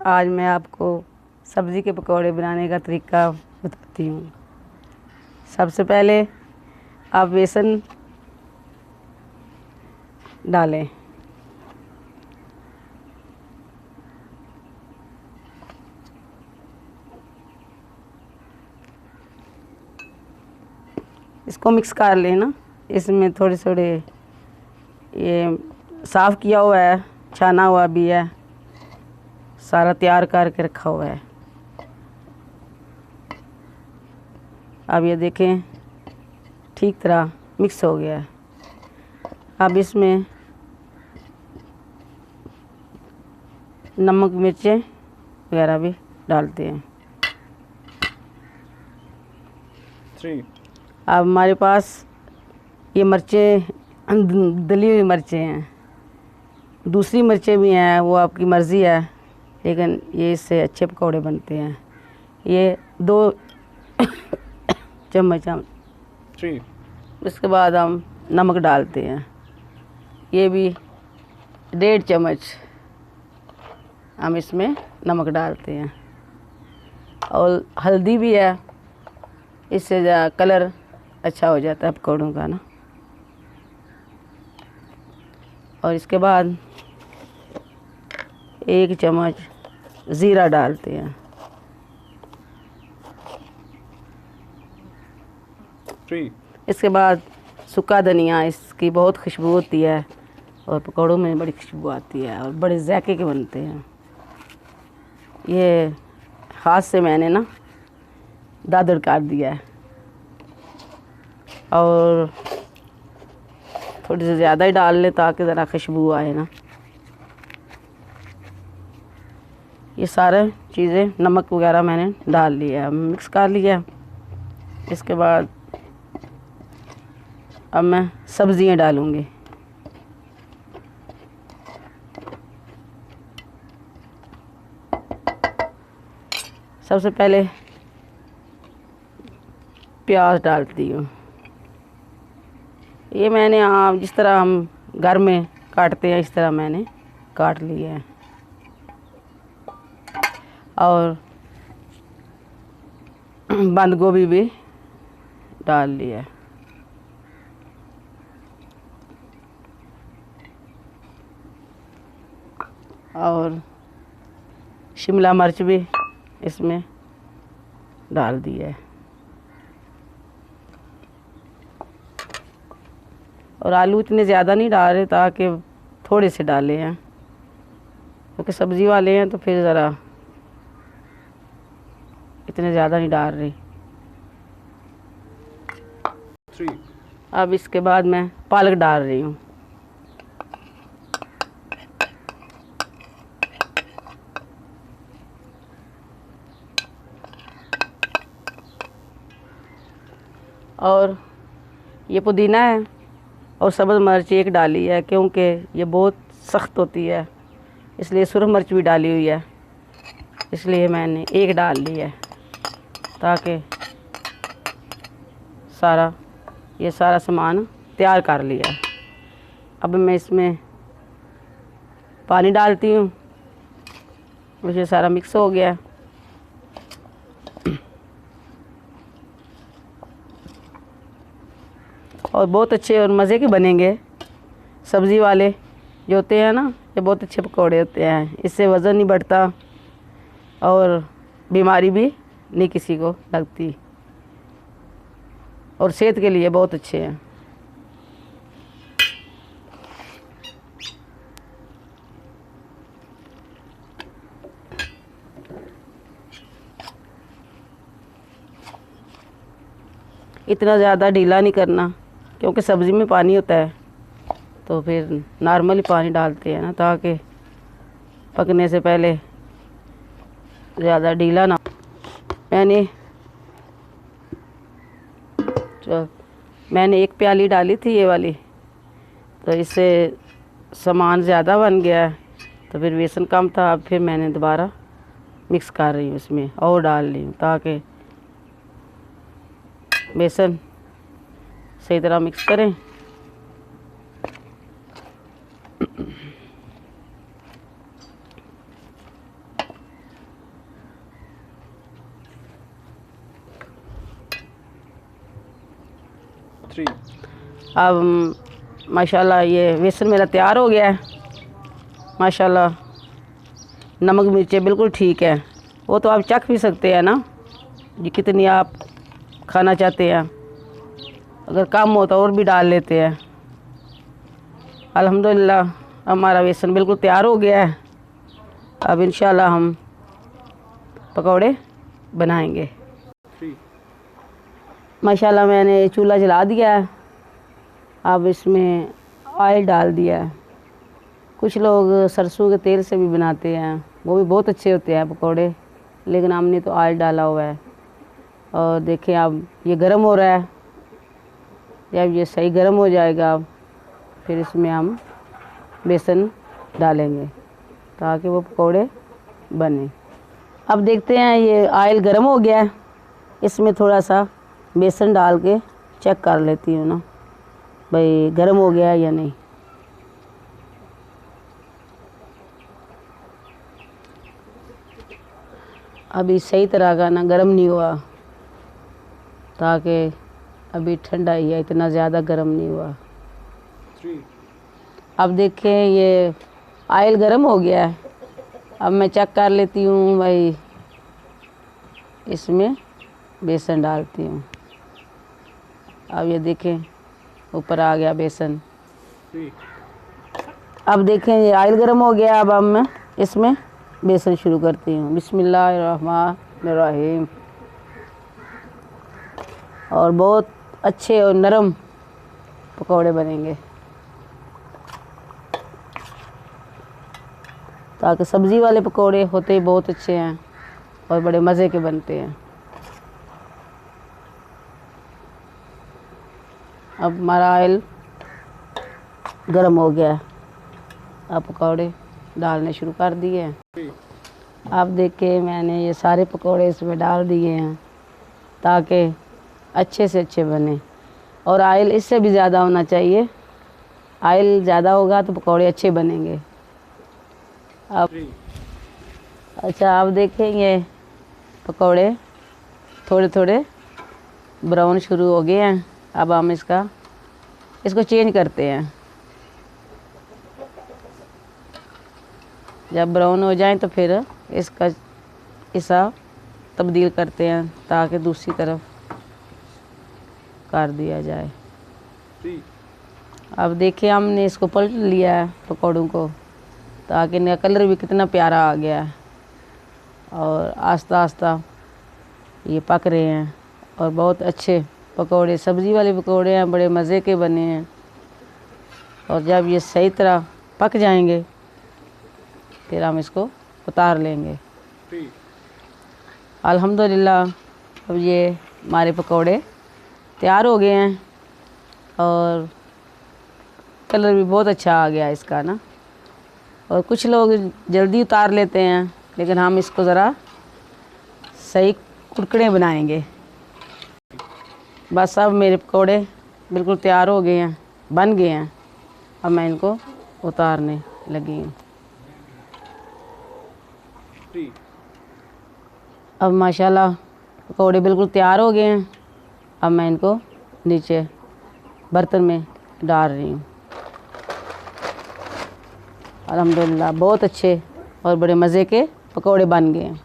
आज मैं आपको सब्ज़ी के पकौड़े बनाने का तरीका बताती हूँ। सबसे पहले आप बेसन डालें। इसको मिक्स कर लेना। इसमें थोड़े थोड़े ये साफ़ किया हुआ है, छाना हुआ भी है, सारा तैयार करके रखा हुआ है। अब ये देखें ठीक तरह मिक्स हो गया है। अब इसमें नमक मिर्चें वगैरह भी डालते हैं। अब हमारे पास ये मिर्चें दली हुई मिर्चें हैं, दूसरी मिर्चें भी हैं, वो आपकी मर्ज़ी है, लेकिन ये इससे अच्छे पकौड़े बनते हैं। ये 2 चम्मच हम उसके बाद हम नमक डालते हैं, ये भी 1.5 चम्मच हम इसमें नमक डालते हैं। और हल्दी भी है, इससे कलर अच्छा हो जाता है पकौड़ों का ना। और इसके बाद 1 चम्मच ज़ीरा डालते हैं। इसके बाद सूखा धनिया, इसकी बहुत खुशबू होती है और पकौड़ों में बड़ी खुशबू आती है और बड़े जायके के बनते हैं। ये हाथ से मैंने ना दादड़ काट दिया है और थोड़ी सी ज़्यादा ही डाल लें ताकि ज़रा खुशबू आए ना। ये सारे चीज़ें नमक वगैरह मैंने डाल लिया, मिक्स कर लिया। इसके बाद अब मैं सब्ज़ियाँ डालूँगी। सबसे पहले प्याज डालती हूँ। ये मैंने जिस तरह हम घर में काटते हैं इस तरह मैंने काट लिया है। और बंद गोभी भी डाल लिया है। और शिमला मिर्च भी इसमें डाल दिया है। और आलू इतने ज़्यादा नहीं डाल रहे, ताकि थोड़े से डाले हैं, क्योंकि सब्ज़ी वाले हैं तो फिर ज़रा इतने ज़्यादा नहीं डाल रही। अब इसके बाद मैं पालक डाल रही हूँ। और ये पुदीना है और सब्ज़ मिर्च 1 डाली है, क्योंकि ये बहुत सख्त होती है, इसलिए सुरख मिर्च भी डाली हुई है, इसलिए मैंने 1 डाल ली है, ताकि ये सारा सामान तैयार कर लिया। अब मैं इसमें पानी डालती हूँ, मुझे सारा मिक्स हो गया। और बहुत अच्छे और मज़े के बनेंगे। सब्ज़ी वाले जो होते हैं ना, ये बहुत अच्छे पकौड़े होते हैं। इससे वज़न नहीं बढ़ता और बीमारी भी नहीं किसी को लगती, और सेहत के लिए बहुत अच्छे हैं। इतना ज़्यादा ढीला नहीं करना, क्योंकि सब्ज़ी में पानी होता है, तो फिर नॉर्मली पानी डालते हैं ना, ताकि पकने से पहले ज़्यादा ढीला ना। मैंने 1 प्याली डाली थी ये वाली, तो इससे सामान ज़्यादा बन गया है, तो फिर बेसन कम था। अब फिर मैंने दोबारा मिक्स कर रही हूँ, इसमें और डाल रही हूँ, ताकि बेसन सही तरह मिक्स करें। अब माशाल्लाह ये बेसन मेरा तैयार हो गया है। माशाल्लाह नमक मिर्चें बिल्कुल ठीक है। वो तो आप चख भी सकते हैं ना, ये कितनी आप खाना चाहते हैं। अगर कम हो तो और भी डाल लेते हैं। अल्हम्दुलिल्लाह हमारा बेसन बिल्कुल तैयार हो गया है। अब इंशाल्लाह हम पकौड़े बनाएंगे। माशाल्लाह मैंने चूल्हा जला दिया है। अब इसमें ऑयल डाल दिया है। कुछ लोग सरसों के तेल से भी बनाते हैं, वो भी बहुत अच्छे होते हैं पकौड़े, लेकिन हमने तो ऑयल डाला हुआ है। और देखें अब ये गर्म हो रहा है। जब ये सही गर्म हो जाएगा फिर इसमें हम बेसन डालेंगे ताकि वो पकौड़े बने। अब देखते हैं ये ऑयल गर्म हो गया है, इसमें थोड़ा सा बेसन डाल के चेक कर लेती हूँ ना भाई गर्म हो गया है या नहीं। अभी सही तरह का ना गर्म नहीं हुआ, ताकि अभी ठंडा ही है, इतना ज़्यादा गर्म नहीं हुआ। अब देखें ये ऑयल गर्म हो गया है। अब मैं चेक कर लेती हूँ भाई, इसमें बेसन डालती हूँ। अब ये देखें ऊपर आ गया बेसन। अब देखें ये ऑयल गर्म हो गया। अब मैं इसमें बेसन शुरू करती हूँ। बिस्मिल्लाहिर्रहमानिर्रहीम। और बहुत अच्छे और नरम पकौड़े बनेंगे, ताकि सब्ज़ी वाले पकौड़े होते ही बहुत अच्छे हैं और बड़े मज़े के बनते हैं। अब हमारा ऑयल गर्म हो गया है। अब पकौड़े डालने शुरू कर दिए हैं। अब देखिए मैंने ये सारे पकौड़े इसमें डाल दिए हैं ताकि अच्छे से अच्छे बने। और ऑयल इससे भी ज़्यादा होना चाहिए, ऑयल ज़्यादा होगा तो पकौड़े अच्छे बनेंगे। अब अच्छा अब देखें ये पकौड़े थोड़े थोड़े ब्राउन शुरू हो गए हैं। अब हम इसको चेंज करते हैं। जब ब्राउन हो जाए तो फिर इसका हिस्सा तब्दील करते हैं ताकि दूसरी तरफ कर दिया जाए। अब देखिए हमने इसको पलट लिया है पकौड़ों को, ताकि इनका कलर भी कितना प्यारा आ गया है और आस्ता आस्ता ये पक रहे हैं। और बहुत अच्छे पकौड़े, सब्ज़ी वाले पकौड़े हैं, बड़े मज़े के बने हैं। और जब ये सही तरह पक जाएंगे फिर हम इसको उतार लेंगे। अल्हम्दुलिल्लाह अब ये हमारे पकौड़े तैयार हो गए हैं और कलर भी बहुत अच्छा आ गया इसका ना। और कुछ लोग जल्दी उतार लेते हैं, लेकिन हम इसको ज़रा सही कुरकुरे बनाएंगे। बस अब मेरे पकौड़े बिल्कुल तैयार हो गए हैं, बन गए हैं। अब मैं इनको उतारने लगी हूँ। अब माशाल्लाह पकौड़े बिल्कुल तैयार हो गए हैं। अब मैं इनको नीचे बर्तन में डाल रही हूँ। अल्हम्दुलिल्लाह बहुत अच्छे और बड़े मज़े के पकौड़े बन गए हैं।